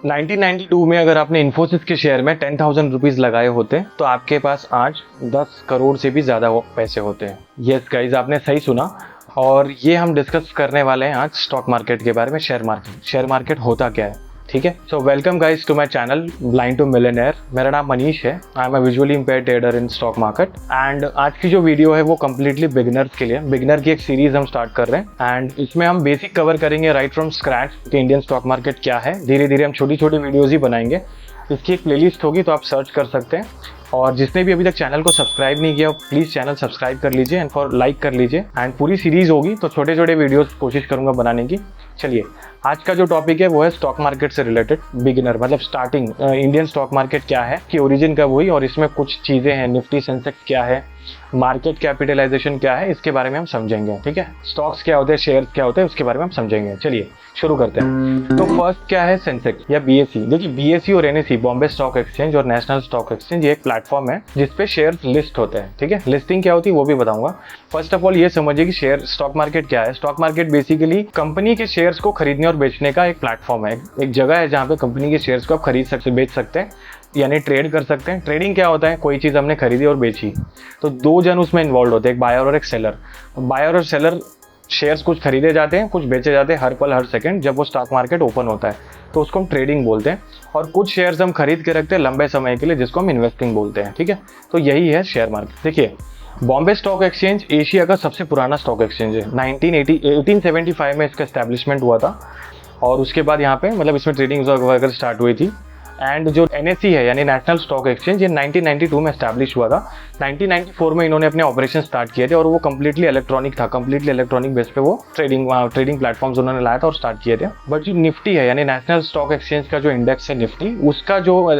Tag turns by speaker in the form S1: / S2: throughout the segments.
S1: 1992 में अगर आपने इन्फोसिस के शेयर में 10,000 रुपीज लगाए होते तो आपके पास आज 10 करोड़ से भी ज़्यादा पैसे होते हैं। यस गाइज, आपने सही सुना। और ये हम डिस्कस करने वाले हैं आज स्टॉक मार्केट के बारे में। शेयर मार्केट होता क्या है, ठीक है। So welcome guys to my channel blind to millionaire. मेरा नाम मनीष है। I am a visually impaired trader in stock market and आज की जो वीडियो है वो कम्प्लीटली बिगिनर्स के लिए, बिगिनर की एक सीरीज हम स्टार्ट कर रहे हैं एंड इसमें हम बेसिक कवर करेंगे राइट फ्रॉम स्क्रैच कि इंडियन स्टॉक मार्केट क्या है। धीरे धीरे हम छोटी छोटी वीडियोज ही बनाएंगे। इसकी एक प्लेलिस्ट होगी तो आप सर्च कर सकते हैं। और जिसने भी अभी तक चैनल को सब्सक्राइब नहीं किया प्लीज़ चैनल सब्सक्राइब कर लीजिए एंड फॉर लाइक कर लीजिए। एंड पूरी सीरीज़ होगी तो छोटे छोटे वीडियोस कोशिश करूंगा बनाने की। चलिए, आज का जो टॉपिक है वो है स्टॉक मार्केट से रिलेटेड बिगिनर, मतलब स्टार्टिंग इंडियन स्टॉक मार्केट क्या है, कि ओरिजिन कब हुई और इसमें कुछ चीज़ें हैं, निफ्टी सेंसेक्स क्या है, मार्केट कैपिटलाइजेशन क्या है, इसके बारे में हम समझेंगे। ठीक है, स्टॉक्स क्या होते हैं, शेयर क्या होते हैं, उसके बारे में हम समझेंगे। चलिए शुरू करते हैं। तो फर्स्ट क्या है, सेंसेक्स या बीएसई। देखिए, बीएसई और एनएसई, बॉम्बे स्टॉक एक्सचेंज और नेशनल स्टॉक एक्सचेंज, ये एक प्लेटफॉर्म है जिसपे शेयर लिस्ट होते हैं। ठीक है, लिस्टिंग क्या होती है वो भी बताऊंगा। फर्स्ट ऑफ ऑल ये समझिए कि शेयर स्टॉक मार्केट क्या है। स्टॉक मार्केट बेसिकली कंपनी के शेयर्स को खरीदने और बेचने का एक प्लेटफॉर्म है, एक जगह है जहाँ पे कंपनी के शेयर्स को आप खरीद सकते, बेच सकते हैं, यानी ट्रेड कर सकते हैं। ट्रेडिंग क्या होता है, कोई चीज़ हमने खरीदी और बेची तो दो जन उसमें इन्वॉल्व होते हैं, एक बायर और एक सेलर। बायर और सेलर शेयर्स कुछ खरीदे जाते हैं, कुछ बेचे जाते हैं हर पल हर सेकंड जब वो स्टॉक मार्केट ओपन होता है, तो उसको हम ट्रेडिंग बोलते हैं। और कुछ शेयर्स हम खरीद के रखते हैं लंबे समय के लिए, जिसको हम इन्वेस्टिंग बोलते हैं। ठीक है, तो यही है शेयर मार्केट। देखिए, बॉम्बे स्टॉक एक्सचेंज एशिया का सबसे पुराना स्टॉक एक्सचेंज है। 1875 में इसका एस्टैब्लिशमेंट हुआ था और उसके बाद यहाँ पे मतलब इसमें ट्रेडिंग वगैरह स्टार्ट हुई थी। एंड जो एनएसई है यानी नेशनल स्टॉक एक्सचेंज, ये 1992 में एस्टैब्लिश हुआ था। 1994 में इन्होंने अपने ऑपरेशन स्टार्ट किए थे और वो कम्प्लीटली इलेक्ट्रॉनिक था, कम्प्लीटली इलेक्ट्रॉनिक बेस पे वो ट्रेडिंग प्लेटफॉर्म्स उन्होंने लाया था और स्टार्ट किए थे। बट जो निफ्टी है यानी नेशनल स्टॉक एक्सचेंज का जो इंडेक्स है निफ्टी, उसका जो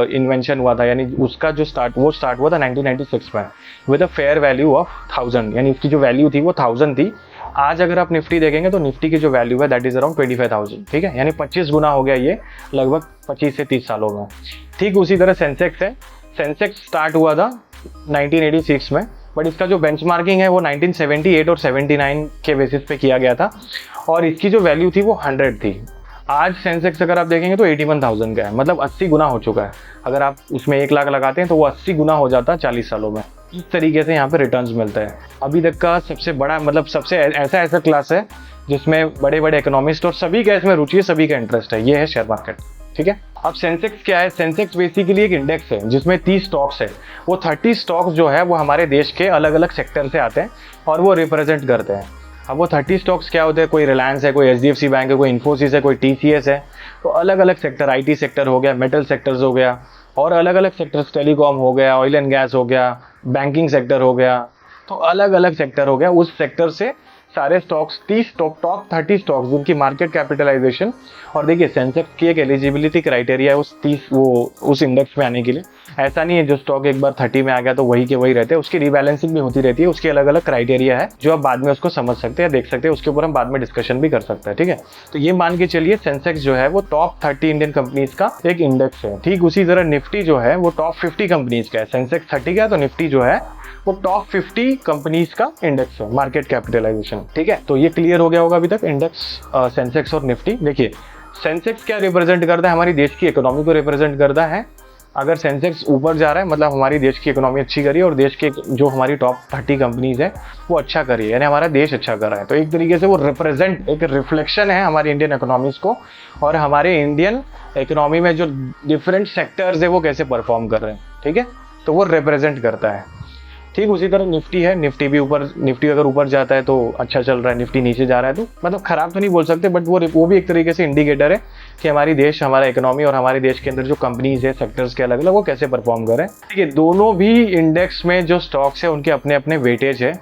S1: इन्वेंशन हुआ था यानी उसका जो स्टार्ट हुआ था 1996 में with a fair value of 1000, यानी उसकी जो वैल्यू थी वो 1000 थी। आज अगर आप निफ्टी देखेंगे तो निफ्टी की जो वैल्यू है दैट इज अराउंड 25,000। ठीक है, यानी 25 गुना हो गया ये लगभग 25 से 30 सालों में। ठीक उसी तरह सेंसेक्स है। सेंसेक्स स्टार्ट हुआ था 1986 में, बट इसका जो बेंचमार्किंग है वो 1978 और 79 के बेसिस पे किया गया था और इसकी जो वैल्यू थी वो 100 थी। आज सेंसेक्स अगर आप देखेंगे तो 81,000 का है, मतलब 80 गुना हो चुका है। अगर आप उसमें 1 लाख लगाते हैं तो वो 80 गुना हो जाता है 40 सालों में। इस तरीके से यहाँ पे रिटर्न्स मिलता है। अभी तक का सबसे बड़ा, मतलब सबसे ऐसा क्लास है जिसमें बड़े बड़े इकोनॉमिस्ट और सभी का इसमें रुचि है, सभी का इंटरेस्ट है, ये है शेयर मार्केट। ठीक है, अब सेंसेक्स क्या है। सेंसेक्स बेसिकली एक इंडेक्स है जिसमें 30 स्टॉक्स है। वो 30 स्टॉक्स जो है वो हमारे देश के अलग अलग सेक्टर से आते हैं और वो रिप्रेजेंट करते हैं। अब वो 30 स्टॉक्स क्या होते हैं, कोई रिलायंस है, कोई एचडीएफसी बैंक है, कोई इन्फोसिस है, कोई टीसीएस है। तो अलग अलग सेक्टर, आईटी सेक्टर हो गया, मेटल सेक्टर्स हो गया और अलग अलग सेक्टर्स, टेलीकॉम हो गया, ऑयल एंड गैस हो गया, बैंकिंग सेक्टर हो गया, तो अलग अलग सेक्टर हो गया। उस सेक्टर से सारे स्टॉक्स, 30 टॉप 30 स्टॉक्स जिनकी मार्केट कैपिटलाइजेशन, और देखिए सेंसेक्स की एक एलिजिबिलिटी क्राइटेरिया है उस इंडेक्स में आने के लिए। ऐसा नहीं है जो स्टॉक एक बार 30 में आ गया तो वही के वही रहते हैं, उसकी रिबैलेंसिंग भी होती रहती है। उसकी अलग अलग क्राइटेरिया है जो आप बाद में उसको समझ सकते हैं, देख सकते हैं, उसके ऊपर हम बाद में डिस्कशन भी कर सकते हैं। ठीक है, तो ये मान के चलिए सेंसेक्स जो है वो टॉप 30 इंडियन कंपनीज का एक इंडेक्स है। ठीक उसी तरह निफ्टी जो है वो टॉप 50 कंपनीज का है। सेंसेक्स 30 का है तो निफ्टी जो है वो टॉप 50 कंपनीज का इंडेक्स है, मार्केट कैपिटलाइजेशन। ठीक है, तो ये क्लियर हो गया होगा अभी तक इंडेक्स सेंसेक्स और निफ्टी। देखिए, सेंसेक्स क्या रिप्रेजेंट करता है, हमारी देश की इकोनॉमी को रिप्रेजेंट करता है। अगर सेंसेक्स ऊपर जा रहा है मतलब हमारी देश की इकोनॉमी अच्छी करी है और देश के जो हमारी टॉप 30 कंपनीज है वो अच्छा करी है, यानी हमारा देश अच्छा कर रहा है। तो एक तरीके से वो रिप्रेजेंट, एक रिफ्लेक्शन है हमारी इंडियन इकोनॉमीज को और हमारे इंडियन इकोनॉमी में जो डिफरेंट सेक्टर्स है वो कैसे परफॉर्म कर रहे हैं। ठीक है, तो वो रिप्रेजेंट करता है। ठीक उसी तरह निफ्टी है। निफ्टी अगर ऊपर जाता है तो अच्छा चल रहा है, निफ्टी नीचे जा रहा है तो मतलब खराब तो नहीं बोल सकते, बट वो भी एक तरीके से इंडिकेटर है कि हमारा इकोनॉमी और हमारे देश के अंदर जो कंपनीज है सेक्टर्स के अलग अलग वो कैसे परफॉर्म कर रहे हैं। ठीक है, दोनों भी इंडेक्स में जो स्टॉक्स है उनके अपने अपने वेटेज है।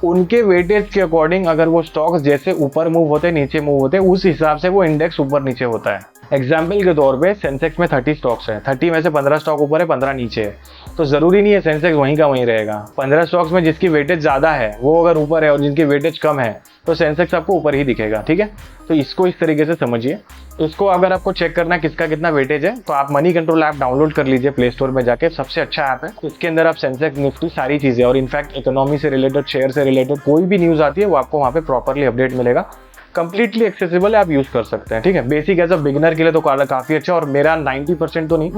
S1: उनके वेटेज के अकॉर्डिंग अगर वो स्टॉक्स जैसे ऊपर मूव होते हैं नीचे मूव होते हैं, उस हिसाब से वो इंडेक्स ऊपर नीचे होता है। एग्जाम्पल के तौर पे सेंसेक्स में 30 स्टॉक्स है, 30 में से 15 स्टॉक ऊपर है, 15 नीचे है, तो जरूरी नहीं है सेंसेक्स वहीं का वहीं रहेगा। 15 स्टॉक्स में जिसकी वेटेज ज्यादा है वो अगर ऊपर है और जिनकी वेटेज कम है तो सेंसेक्स आपको ऊपर ही दिखेगा। ठीक है, तो इसको इस तरीके से समझिए। इसको अगर आपको चेक करना है किसका कितना वेटेज है तो आप मनी कंट्रोल ऐप डाउनलोड कर लीजिए प्ले स्टोर में जाके, सबसे अच्छा ऐप है। इसके अंदर आप सेंसेक्स, निफ्टी, सारी चीजें और इनफैक्ट इकोनॉमी से रिलेटेड, शेयर से रिलेटेड कोई भी न्यूज आती है वो आपको वहाँ पे प्रॉपरली अपडेट मिलेगा। कंप्लीटली एक्सेसिबल है, आप यूज़ कर सकते हैं। ठीक है, बेसिक एज अ बिगिनर के लिए तो काफ़ी अच्छा, और मेरा 90% तो नहीं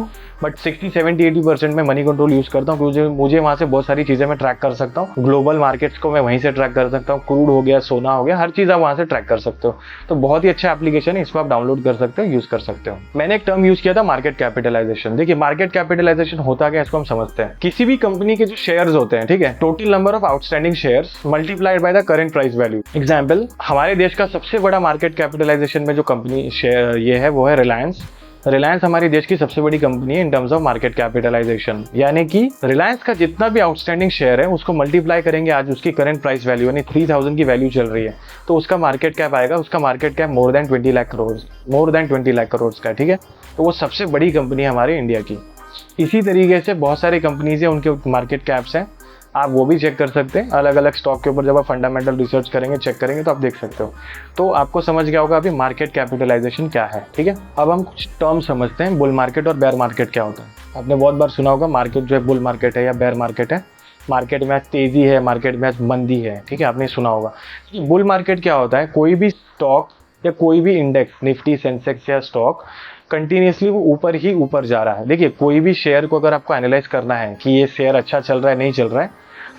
S1: बट 60-70-80% में मनी कंट्रोल यूज़ करता हूँ, क्योंकि मुझे वहाँ से बहुत सारी चीज़ें मैं ट्रैक कर सकता हूँ। ग्लोबल मार्केट्स को मैं वहीं से ट्रैक कर सकता हूँ, क्रूड हो गया, सोना हो गया, हर चीज़ आप वहाँ से ट्रैक कर सकते हो। तो बहुत ही अच्छा एप्लीकेशन है, इसको आप डाउनलोड कर सकते हो, यूज़ कर सकते हो। मैंने एक टर्म यूज़ किया था मार्केट कैपिटलाइजेशन। देखिए मार्केट कैपिटलाइजेशन होता क्या, इसको हम समझते हैं। किसी भी कंपनी के जो शेयर्स होते हैं, ठीक है, total number of outstanding shares multiplied by the current price value. Example, हमारे देश का सबसे बड़ा मार्केट कैपिटलाइजेशन में जो कंपनी शेयर ये है वो है रिलायंस। रिलायंस हमारे देश की सबसे बड़ी कंपनी है in terms of market capitalization, यानी कि रिलायंस का जितना भी आउटस्टैंडिंग शेयर है उसको मल्टीप्लाई करेंगे आज उसकी करंट प्राइस वैल्यू, यानी 3000 की वैल्यू चल रही है, तो उसका मार्केट कैप आएगा, उसका market cap more than 20 lakh crore का। ठीक है, तो वो सबसे बड़ी कंपनी है हमारे इंडिया की। इसी तरीके से बहुत सारी कंपनीज है, उनके मार्केट कैप्स हैं, आप वो भी चेक कर सकते हैं। अलग अलग स्टॉक के ऊपर जब आप फंडामेंटल रिसर्च करेंगे, चेक करेंगे, तो आप देख सकते हो। तो आपको समझ गया होगा अभी मार्केट कैपिटलाइजेशन क्या है। ठीक है, अब हम कुछ टर्म समझते हैं, बुल मार्केट और बेयर मार्केट क्या होता है। आपने बहुत बार सुना होगा मार्केट जो है बुल मार्केट है या बेयर मार्केट है। मार्केट में आज तेजी है, मार्केट में आज मंदी है। ठीक है, आपने सुना होगा। बुल मार्केट क्या होता है, कोई भी स्टॉक या कोई भी इंडेक्स, निफ्टी, सेंसेक्स या स्टॉक कंटिन्यूसली वो ऊपर ही ऊपर जा रहा है। देखिए कोई भी शेयर को अगर आपको एनालाइज करना है कि ये शेयर अच्छा चल रहा है नहीं चल रहा है,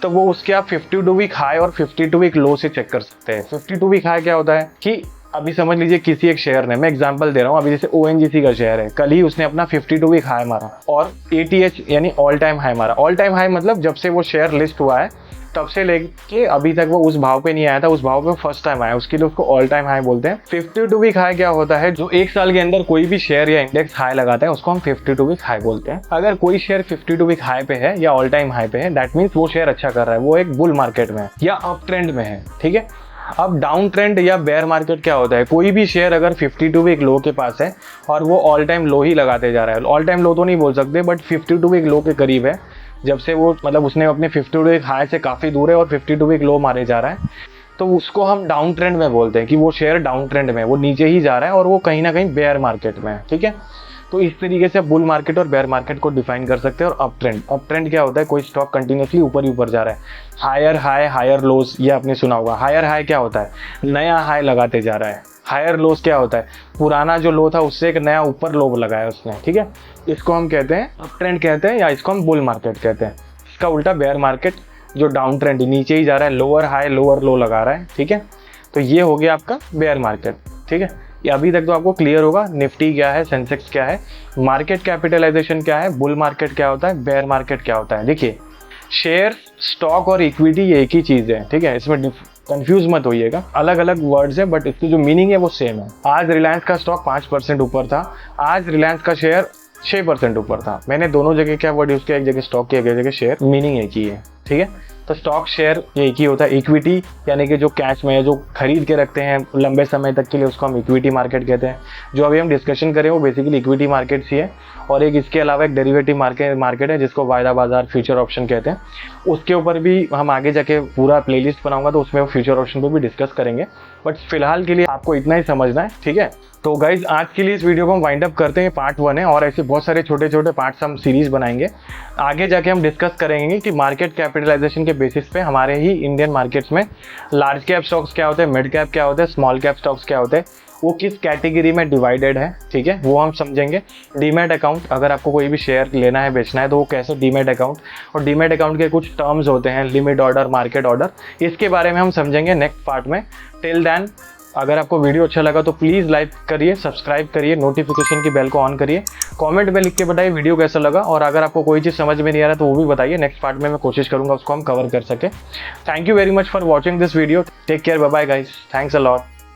S1: तो वो उसके आप 52 वीक हाई और 52 वीक लो से चेक कर सकते हैं। 52 वीक हाई क्या होता है कि अभी समझ लीजिए किसी एक शेयर ने, मैं एग्जांपल दे रहा हूँ, अभी जैसे ONGC का शेयर है, कल ही उसने अपना 52 वीक हाई मारा और ATH यानी ऑल टाइम हाई मारा। ऑल टाइम हाई मतलब जब से वो शेयर लिस्ट हुआ है तब से लेके अभी तक वो उस भाव पे नहीं आया था, उस भाव पे फर्स्ट टाइम आया, उसके लिए उसको ऑल टाइम हाई बोलते हैं। 52 वीक हाई क्या होता है, जो एक साल के अंदर कोई भी शेयर या इंडेक्स हाई लगाता है उसको हम 52 वीक हाई बोलते हैं। अगर कोई शेयर 52 वीक हाई पे है या ऑल टाइम हाई पे है, दैट मीन्स वो शेयर अच्छा कर रहा है, वो एक बुल मार्केट में है या अप ट्रेंड में है। ठीक है, अब डाउन ट्रेंड या बेयर मार्केट क्या होता है, कोई भी शेयर अगर 52 वीक लो के पास है और वो ऑल टाइम लो ही लगाते जा रहा है, ऑल टाइम लो तो नहीं बोल सकते बट 52 वीक लो के करीब है, जब से वो मतलब उसने अपने 52 वीक हाई से काफ़ी दूर है और 52 वीक लो मारे जा रहा है, तो उसको हम डाउन ट्रेंड में बोलते हैं कि वो शेयर डाउन ट्रेंड में, वो नीचे ही जा रहा है और वो कहीं ना कहीं बेयर मार्केट में है। ठीक है, तो इस तरीके से बुल मार्केट और बेयर मार्केट को डिफाइन कर सकते हैं। और अप ट्रेंड क्या होता है, कोई स्टॉक कंटिन्यूसली ऊपर ही ऊपर जा रहा है, हायर हाई हायर लोज, ये आपने सुना होगा। हायर हाई क्या होता है, नया हाई लगाते जा रहा है। हायर लोज क्या होता है, पुराना जो लो था उससे एक नया ऊपर लो लगाया उसने। ठीक है, इसको हम कहते हैं अप ट्रेंड कहते हैं, या इसको हम बुल मार्केट कहते हैं। इसका उल्टा बेयर मार्केट जो डाउन ट्रेंड नीचे ही जा रहा है, लोअर हाई लोअर लो लगा रहा है। ठीक है, तो ये हो गया आपका बेयर मार्केट। ठीक है, ये अभी तक तो आपको क्लियर होगा निफ्टी क्या है, सेंसेक्स क्या है, मार्केट कैपिटलाइजेशन क्या है, बुल मार्केट क्या होता है, बेयर मार्केट क्या होता है। देखिए शेयर, स्टॉक और इक्विटी ये एक ही चीज़ है। ठीक है, इसमें कंफ्यूज मत होइएगा, अलग अलग वर्ड्स हैं बट इसकी जो मीनिंग है वो सेम है। आज रिलायंस का स्टॉक 5% ऊपर था, आज रिलायंस का शेयर 6% ऊपर था। मैंने दोनों जगह क्या वर्ड यूज़ किया, एक जगह स्टॉक की एक जगह शेयर, मीनिंग एक ही है। ठीक है, तो स्टॉक शेयर ये एक ही होता है। इक्विटी यानी कि जो कैश में है, जो खरीद के रखते हैं लंबे समय तक के लिए, उसको हम इक्विटी मार्केट कहते हैं। जो अभी हम डिस्कशन करें वो बेसिकली इक्विटी मार्केट ही है। और एक इसके अलावा एक डेरिवेटिव मार्केट है जिसको वायदा बाजार फ्यूचर ऑप्शन कहते हैं। उसके ऊपर भी हम आगे जाके पूरा प्लेलिस्ट बनाऊंगा तो उसमें वो फ्यूचर ऑप्शन पर भी डिस्कस करेंगे, बट फिलहाल के लिए आपको इतना ही समझना है। ठीक है, तो गाइज आज के लिए इस वीडियो को हम वाइंड अप करते हैं, पार्ट 1 है और ऐसे बहुत सारे छोटे छोटे पार्ट्स हम सीरीज बनाएंगे। आगे जाके हम डिस्कस करेंगे कि मार्केट कैपिटलाइजेशन के बेसिस पे हमारे ही इंडियन मार्केट्स में लार्ज कैप स्टॉक्स क्या होते हैं, मिड कैप क्या होते हैं, स्मॉल कैप स्टॉक्स क्या होते हैं, वो किस कैटेगरी में डिवाइडेड है। ठीक है, वो हम समझेंगे। डीमैट अकाउंट, अगर आपको कोई भी शेयर लेना है बेचना है तो वो कैसे डीमैट अकाउंट, और डीमैट अकाउंट के कुछ टर्म्स होते हैं, लिमिट ऑर्डर, मार्केट ऑर्डर, इसके बारे में हम समझेंगे नेक्स्ट पार्ट में। टिल देन अगर आपको वीडियो अच्छा लगा तो प्लीज़ लाइक करिए, सब्सक्राइब करिए, नोटिफिकेशन की बेल को ऑन करिए, कमेंट में लिख के बताइए वीडियो कैसा लगा, और अगर आपको कोई चीज़ समझ में नहीं आ रहा तो वो भी बताइए। नेक्स्ट पार्ट में मैं कोशिश करूंगा उसको हम कवर कर सके। Thank you very much for watching this video. Take care, bye bye guys, thanks a lot.